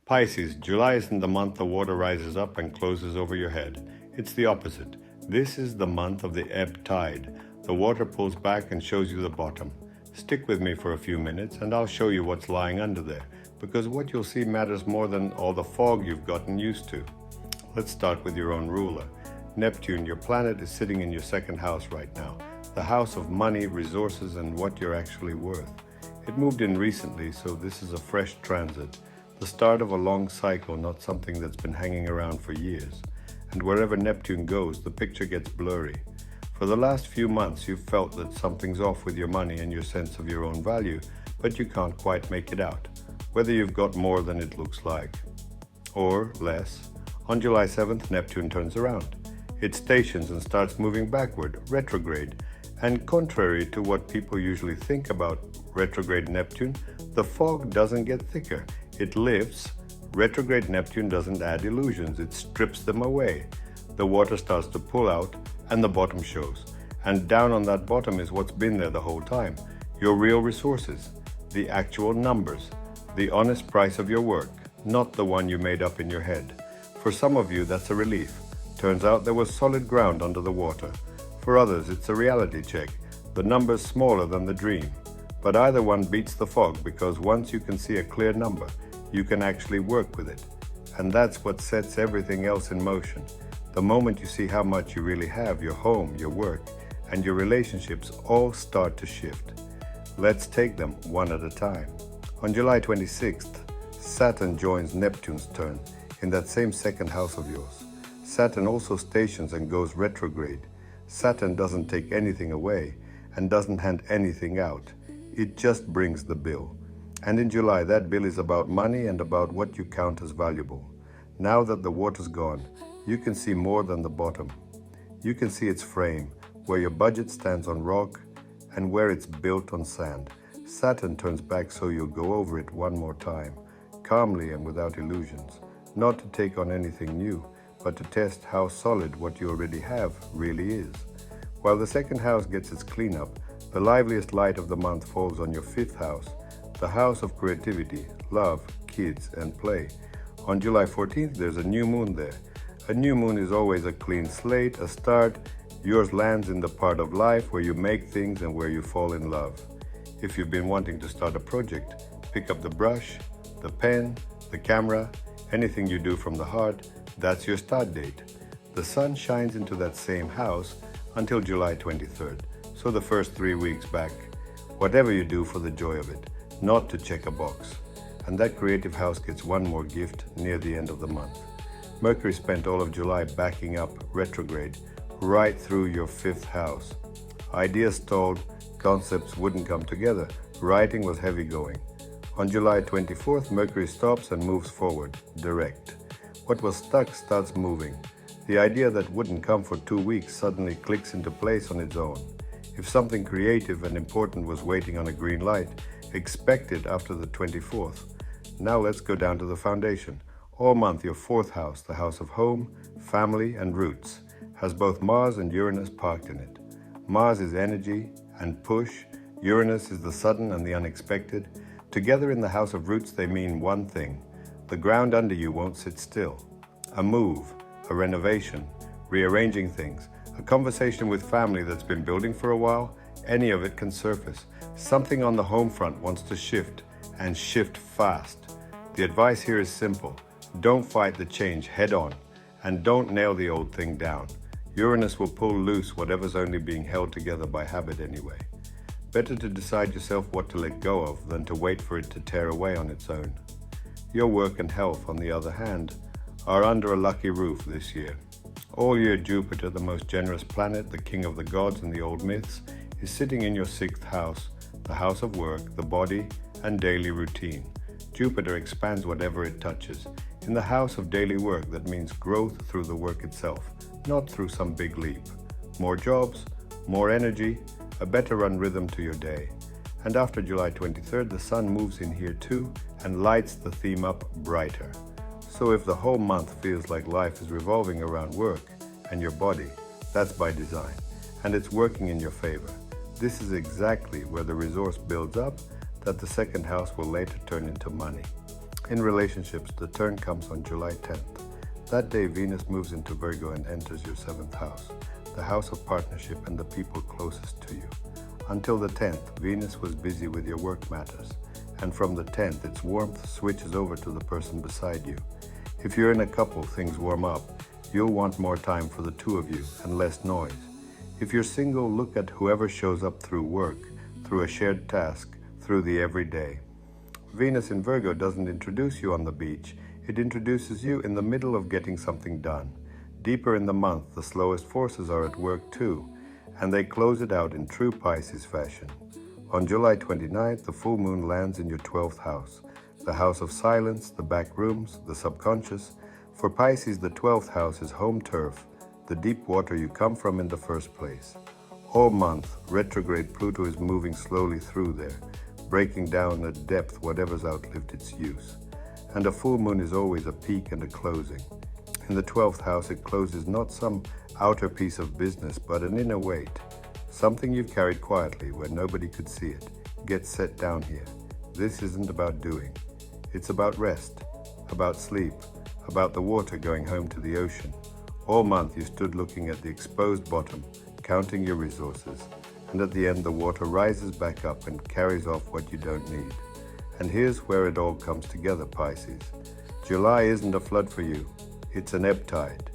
Pisces, July isn't the month the water rises up and closes over your head. It's the opposite. This is the month of the ebb tide. The water pulls back and shows you the bottom. Stick with me for a few minutes and I'll show you what's lying under there, because what you'll see matters more than all the fog you've gotten used to. Let's start with your own ruler. Neptune, your planet, is sitting in your second house right now, the house of money, resources, and what you're actually worth. It moved in recently, so this is a fresh transit. The start of a long cycle, not something that's been hanging around for years. And wherever Neptune goes, the picture gets blurry. For the last few months, you've felt that something's off with your money and your sense of your own value, but you can't quite make it out, whether you've got more than it looks like, or less. On July 7th, Neptune turns around. It stations and starts moving backward, retrograde, and contrary to what people usually think about retrograde Neptune, the fog doesn't get thicker. It lifts. Retrograde Neptune doesn't add illusions, it strips them away. The water starts to pull out and the bottom shows. And down on that bottom is what's been there the whole time. Your real resources, the actual numbers, the honest price of your work, not the one you made up in your head. For some of you, that's a relief. Turns out there was solid ground under the water. For others, it's a reality check, the numbers smaller than the dream. But either one beats the fog, because once you can see a clear number, you can actually work with it. And that's what sets everything else in motion. The moment you see how much you really have, your home, your work, and your relationships all start to shift. Let's take them one at a time. On July 26th, Saturn joins Neptune's turn in that same second house of yours. Saturn also stations and goes retrograde. Saturn doesn't take anything away and doesn't hand anything out. It just brings the bill. And in July, that bill is about money and about what you count as valuable. Now that the water's gone, you can see more than the bottom. You can see its frame, where your budget stands on rock and where it's built on sand. Saturn turns back, so you'll go over it one more time, calmly and without illusions, not to take on anything new, but to test how solid what you already have really is. While the second house gets its cleanup, the liveliest light of the month falls on your fifth house, the house of creativity, love, kids, and play. On July 14th, there's a new moon there. A new moon is always a clean slate, a start. Yours lands in the part of life where you make things and where you fall in love. If you've been wanting to start a project, pick up the brush, the pen, the camera, anything you do from the heart, that's your start date. The sun shines into that same house until July 23rd, so the first 3 weeks back. Whatever you do for the joy of it, not to check a box. And that creative house gets one more gift near the end of the month. Mercury spent all of July backing up retrograde right through your fifth house. Ideas stalled, concepts wouldn't come together, writing was heavy going. On July 24th, Mercury stops and moves forward, direct. What was stuck starts moving. The idea that wouldn't come for 2 weeks suddenly clicks into place on its own. If something creative and important was waiting on a green light, expect it after the 24th. Now let's go down to the foundation. All month, your fourth house, the house of home, family, and roots, has both Mars and Uranus parked in it. Mars is energy and push. Uranus is the sudden and the unexpected. Together in the house of roots, they mean one thing. The ground under you won't sit still. A move, a renovation, rearranging things, a conversation with family that's been building for a while, any of it can surface. Something on the home front wants to shift, and shift fast. The advice here is simple. Don't fight the change head on, and don't nail the old thing down. Uranus will pull loose whatever's only being held together by habit anyway. Better to decide yourself what to let go of than to wait for it to tear away on its own. Your work and health, on the other hand, are under a lucky roof this year. All year, Jupiter, the most generous planet, the king of the gods and the old myths, is sitting in your sixth house, the house of work, the body, and daily routine. Jupiter expands whatever it touches. In the house of daily work, that means growth through the work itself, not through some big leap. More jobs, more energy, a better run rhythm to your day. And after July 23rd, the sun moves in here too and lights the theme up brighter. So if the whole month feels like life is revolving around work and your body, that's by design, and it's working in your favor. This is exactly where the resource builds up that the second house will later turn into money. In relationships, the turn comes on July 10th. That day, Venus moves into Virgo and enters your 7th house, the house of partnership and the people closest to you. Until the 10th, Venus was busy with your work matters, and from the 10th, its warmth switches over to the person beside you. If you're in a couple, things warm up. You'll want more time for the two of you and less noise. If you're single, look at whoever shows up through work, through a shared task, through the everyday. Venus in Virgo doesn't introduce you on the beach, it introduces you in the middle of getting something done. Deeper in the month, the slowest forces are at work too, and they close it out in true Pisces fashion. On July 29th, the full moon lands in your 12th house, the house of silence, the back rooms, the subconscious. For Pisces, the 12th house is home turf, the deep water you come from in the first place. All month, retrograde Pluto is moving slowly through there, breaking down at depth whatever's outlived its use. And a full moon is always a peak and a closing. In the 12th house, it closes not some outer piece of business, but an inner weight. Something you've carried quietly where nobody could see it gets set down here. This isn't about doing. It's about rest, about sleep, about the water going home to the ocean. All month you stood looking at the exposed bottom, counting your resources, and at the end the water rises back up and carries off what you don't need. And here's where it all comes together, Pisces. July isn't a flood for you, it's an ebb tide.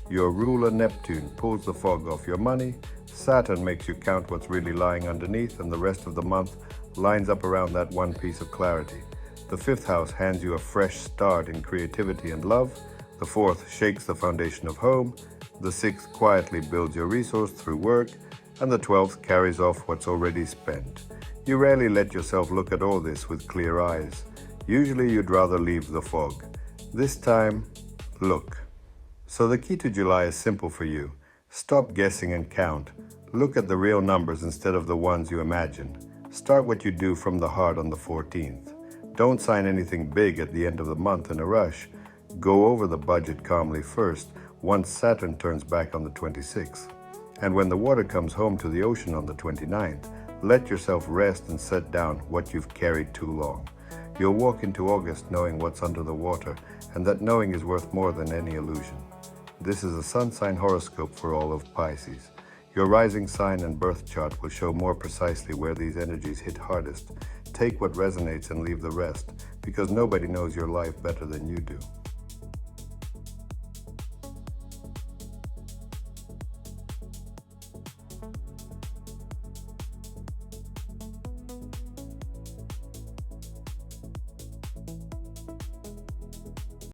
Your ruler Neptune pulls the fog off your money, Saturn makes you count what's really lying underneath, and the rest of the month lines up around that one piece of clarity. The 5th house hands you a fresh start in creativity and love, the 4th shakes the foundation of home, the 6th quietly builds your resource through work, and the 12th carries off what's already spent. You rarely let yourself look at all this with clear eyes. Usually you'd rather leave the fog. This time, look. So the key to July is simple for you. Stop guessing and count. Look at the real numbers instead of the ones you imagine. Start what you do from the heart on the 14th. Don't sign anything big at the end of the month in a rush. Go over the budget calmly first, once Saturn turns back on the 26th. And when the water comes home to the ocean on the 29th, let yourself rest and set down what you've carried too long. You'll walk into August knowing what's under the water, and that knowing is worth more than any illusion. This is a sun sign horoscope for all of Pisces. Your rising sign and birth chart will show more precisely where these energies hit hardest. Take what resonates and leave the rest, because nobody knows your life better than you do.